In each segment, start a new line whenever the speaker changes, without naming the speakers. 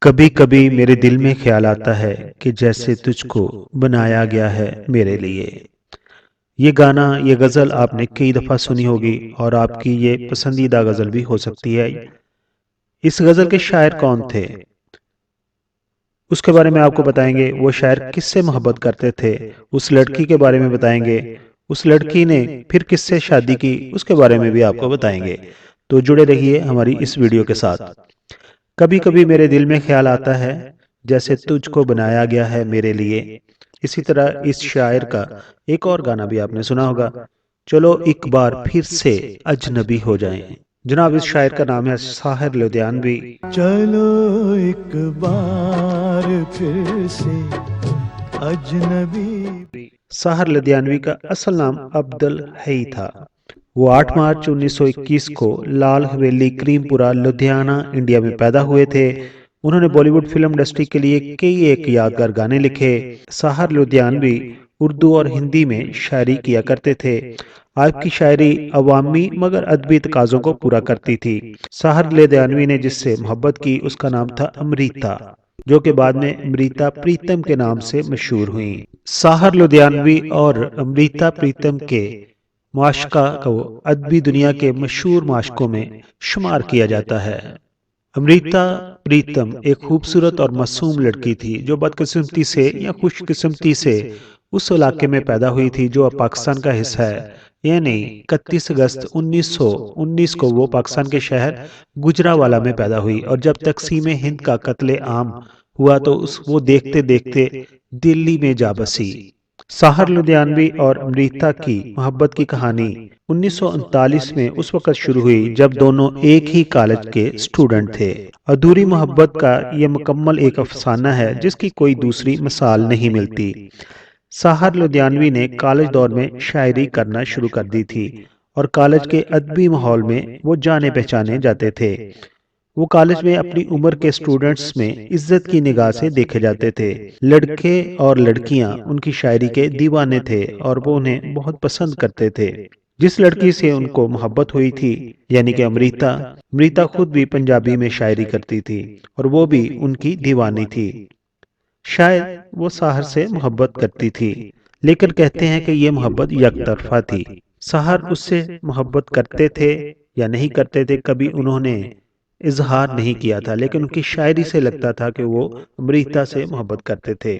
कभी कभी मेरे दिल में ख्याल आता है कि जैसे तुझको बनाया गया है मेरे लिए। ये गाना, ये गज़ल आपने कई दफ़ा सुनी होगी और आपकी ये पसंदीदा गज़ल भी हो सकती है। इस गज़ल के शायर कौन थे, उसके बारे में आपको बताएंगे। वो शायर किससे मोहब्बत करते थे, उस लड़की के बारे में बताएंगे। उस लड़की ने फिर किससे शादी की, उसके बारे में भी आपको बताएंगे। तो जुड़े रहिए हमारी इस वीडियो के साथ। कभी कभी मेरे दिल में ख्याल आता है जैसे तुझको बनाया गया है मेरे लिए। इसी तरह इस शायर का एक और गाना भी आपने सुना होगा, चलो एक बार फिर से अजनबी हो जाएं। जनाब, इस शायर का नाम है साहिर लुधियानवी।
चलो एक बार फिर से अजनबी।
साहिर लुधियानवी का असल नाम अब्दुल हई था। वो 8 मार्च 1921 को लाल हवेली, क्रीमपुरा, लुधियाना, इंडिया में पैदा हुए थे। उन्होंने बॉलीवुड फिल्म इंडस्ट्री के लिए कई एक यादगार गाने लिखे। साहिर लुधियानवी उर्दू और हिंदी में शायरी किया करते थे। आपकी शायरी अवामी मगर अदबी तकाजों को पूरा करती थी। साहिर लुधियानवी ने जिससे मोहब्बत की उसका नाम था अमृता, जो कि बाद में अमृता प्रीतम के नाम से मशहूर हुई। साहिर लुधियानवी और अमृता प्रीतम के माशका को अदबी दुनिया के मशहूर माशकों में शुमार किया जाता है। अमृता प्रीतम एक खूबसूरत और मासूम लड़की थी जो बदकिस्मती से या खुशकिस्मती से उस इलाके में पैदा हुई थी जो अब पाकिस्तान का हिस्सा है। यानी 31 अगस्त 1919 को वो पाकिस्तान के शहर गुजरावाला में पैदा हुई और जब तकसीम हिंद का कत्ले आम हुआ तो वो देखते देखते दिल्ली में जा बसी। साहिर लुधियानवी और अमृता की मोहब्बत की कहानी 1939 में उस वक्त शुरू हुई जब दोनों एक ही कॉलेज के स्टूडेंट थे। अधूरी मोहब्बत का यह मुकम्मल एक अफसाना है जिसकी कोई दूसरी मिसाल नहीं मिलती। साहिर लुधियानवी ने कॉलेज दौर में शायरी करना शुरू कर दी थी और कॉलेज के अदबी माहौल में वो जाने पहचाने जाते थे। वो कॉलेज में अपनी उम्र के स्टूडेंट्स में इज्जत की निगाह से देखे जाते थे। लड़के और लड़कियां उनकी शायरी के दीवाने थे और वो उन्हें बहुत पसंद करते थे। जिस लड़की से उनको मोहब्बत हुई थी, यानी कि अमृता, अमृता खुद भी पंजाबी में शायरी करती थी और वो भी उनकी दीवानी थी। शायद वो साहर से मोहब्बत करती थी, लेकिन कहते हैं कि ये मोहब्बत यकतरफा थी। साहर उससे मोहब्बत करते थे या नहीं करते थे, कभी उन्होंने इजहार नहीं किया था, लेकिन उनकी शायरी से लगता था कि वो अमृता से मोहब्बत करते थे।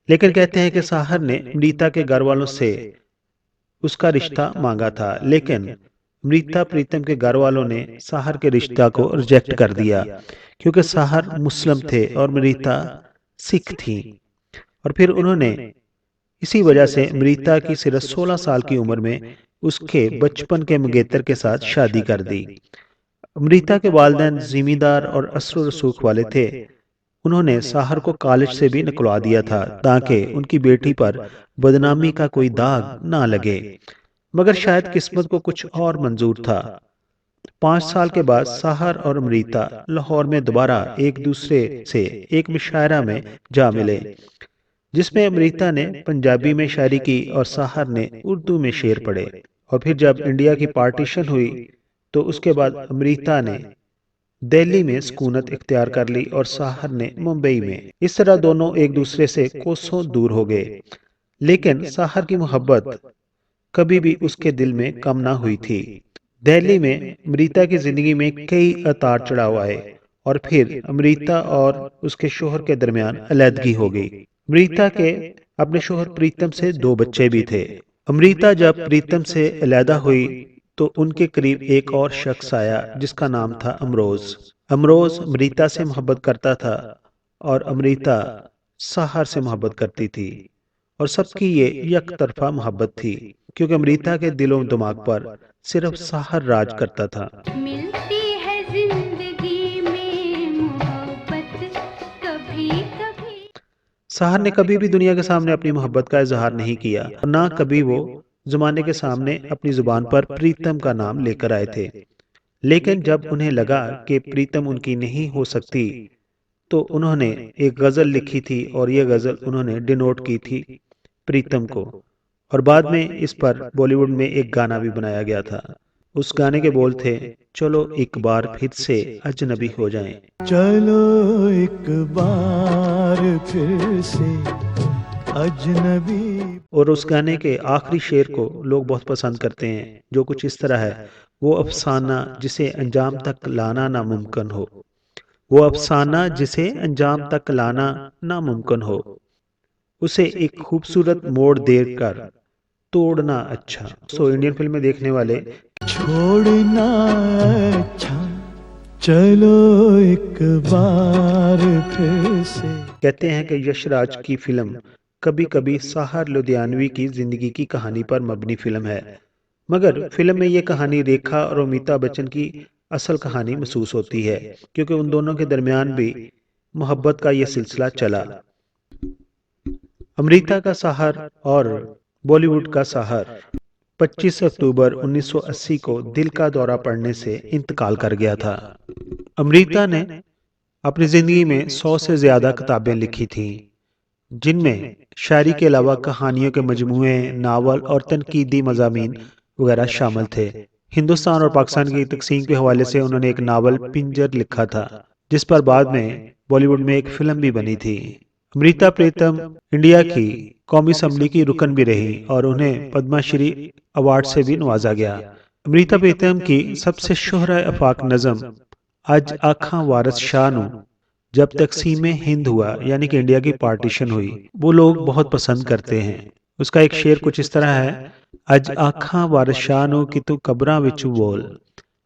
लेकिन कहते हैं कि साहर ने अमृता के घर वालों से उसका रिश्ता मांगा था, लेकिन अमृता प्रीतम के घर वालों ने साहर के रिश्ता को रिजेक्ट कर दिया क्योंकि साहर मुस्लिम थे और अमृता सिख थी। और फिर उन्होंने इसी वजह से अमृता की सिर्फ 16 साल की उम्र में उसके बचपन के मंगेतर के साथ शादी कर दी। अमृता के वालिदैन जिम्मेदार और असर रसूख वाले थे। उन्होंने साहर को कॉलेज से भी निकलवा दिया था ताकि उनकी बेटी पर बदनामी का कोई दाग ना लगे। मगर शायद किस्मत को कुछ और मंजूर था। 5 साल के बाद साहर और अमृता लाहौर में दोबारा एक दूसरे से एक मुशायरा में जा मिले, जिसमें अमृता ने पंजाबी में शायरी की और साहर ने उर्दू में शेर पढ़े। और फिर जब इंडिया की पार्टीशन हुई तो उसके बाद अमृता ने दिल्ली में सुकूनत इख्तियार कर ली और साहर ने मुंबई में। इस तरह दोनों एक दूसरे से कोसों दूर हो गए, लेकिन साहर की मोहब्बत कभी भी उसके दिल में कम ना हुई थी। दिल्ली में अमृता की जिंदगी में कई उतार चढ़ाव आए और फिर अमृता और उसके शोहर के दरमियान अलैदगी हो गई। अमृता के अपने शोहर प्रीतम से 2 बच्चे भी थे। अमृता जब प्रीतम से अलैदा हुई तो उनके करीब एक और शख्स आया जिसका नाम था अमरोज। अमरोज अमृता से मोहब्बत करता था और अमृता साहर से मोहब्बत करती थी और सबकी ये एक तरफा मोहब्बत थी क्योंकि अमृता के दिलों दिमाग पर सिर्फ साहर राज करता था।
मिलती है जिंदगी में मोहब्बत कभी कभी।
साहर ने कभी भी दुनिया के सामने अपनी मोहब्बत का इजहार नहीं किया और ना कभी वो जमाने के सामने अपनी जुबान पर प्रीतम का नाम लेकर आए थे। लेकिन जब उन्हें लगा कि प्रीतम उनकी नहीं हो सकती तो उन्होंने एक गजल लिखी थी और यह गजल उन्होंने डिनोट की थी प्रीतम को। और बाद में इस पर बॉलीवुड में एक गाना भी बनाया गया था। उस गाने के बोल थे, चलो एक बार फिर से अजनबी हो जाएं।
चलो एक बार फिर से अजनबी।
और उस गाने के आखिरी शेर को लोग बहुत पसंद करते हैं, जो कुछ इस तरह है, वो अफसाना जिसे अंजाम तक लाना नामुमकिन हो, वो अफसाना जिसे अंजाम तक लाना नामुमकिन हो, उसे एक खूबसूरत मोड़ देकर तोड़ना अच्छा। सो इंडियन फिल्में देखने वाले
छोड़ना अच्छा, चलो एक बार फिर से।
कहते हैं कि यशराज की फिल्म कभी कभी साहर लुधियानवी की जिंदगी की कहानी पर मबनी फिल्म है, मगर फिल्म में ये कहानी रेखा और अमिताभ बच्चन की असल कहानी महसूस होती है, क्योंकि उन दोनों के दरमियान भी मोहब्बत का ये सिलसिला चला। अमृता का साहर और बॉलीवुड का साहर 25 अक्टूबर 1980 को दिल का दौरा पड़ने से इंतकाल कर गया था। अमृता ने अपनी जिंदगी में 100 से ज्यादा किताबें लिखी थीं, जिनमें शायरी के अलावा कहानियों के मजमूए, नावल और तनकीदी मज़ामीन वगैरह शामिल थे। हिंदुस्तान और पाकिस्तान की तकसीम के हवाले से उन्होंने एक नावल पिंजर लिखा था, जिस पर बाद में बॉलीवुड में एक फिल्म भी बनी थी। अमृता प्रीतम इंडिया की कौमी असम्बली की रुकन भी रही और उन्हें पद्मश्री अवार्ड से भी नवाजा गया। अमृता प्रीतम की सबसे शोहरा आफाक नज़म अज आखां वारस शाह नू जब तकसीम हिंद हुआ, यानी कि इंडिया की पार्टीशन हुई, वो लोग बहुत पसंद करते हैं। उसका एक शेर कुछ इस तरह है, अज आखां वारस शाह नू कि तू कब्रां विचों बोल,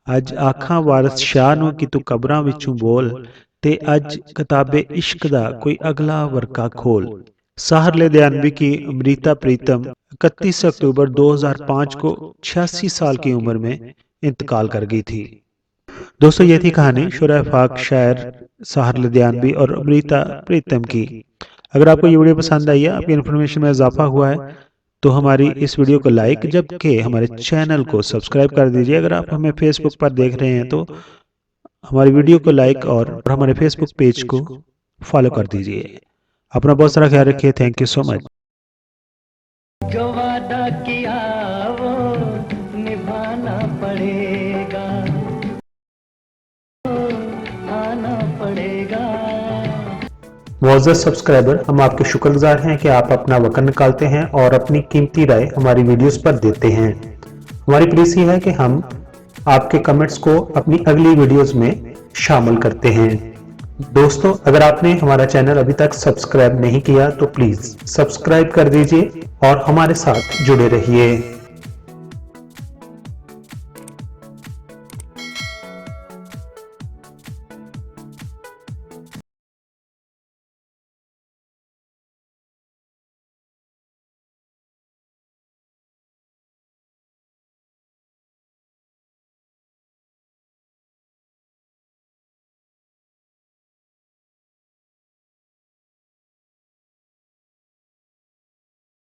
अज आखां वारस शाह नू कि तू कब्रां विचों बोल, ते अज किताबे इश्क दा कोई अगला वर्का खोल। साहर लुधियानवी की अमृता प्रीतम 31 अक्टूबर 2005 को 86 साल की उम्र में इंतकाल कर गई थी। दोस्तों, ये थी कहानी शुरा आफाक शायर साहर लुधियानवी और अमृता प्रीतम की। अगर आपको ये वीडियो पसंद आई है, आपकी इन्फॉर्मेशन में इजाफा हुआ है, तो हमारी इस वीडियो को लाइक, जबकि हमारे चैनल को सब्सक्राइब कर दीजिए। अगर आप हमें फेसबुक पर देख रहे हैं तो हमारी वीडियो को लाइक और हमारे फेसबुक पेज को फॉलो कर दीजिए। अपना बहुत सारा ख्याल रखिए। Thank you so much.
जो वादा किया वो निभाना पड़ेगा, आना पड़ेगा।
मुअज़्ज़ज़ सब्सक्राइबर, हम आपके शुक्रगुजार हैं कि आप अपना वक्त निकालते हैं और अपनी कीमती राय हमारी वीडियोस पर देते हैं। हमारी प्लीज है कि हम आपके कमेंट्स को अपनी अगली वीडियोस में शामिल करते हैं। दोस्तों, अगर आपने हमारा चैनल अभी तक सब्सक्राइब नहीं किया तो प्लीज सब्सक्राइब कर दीजिए और हमारे साथ जुड़े रहिए।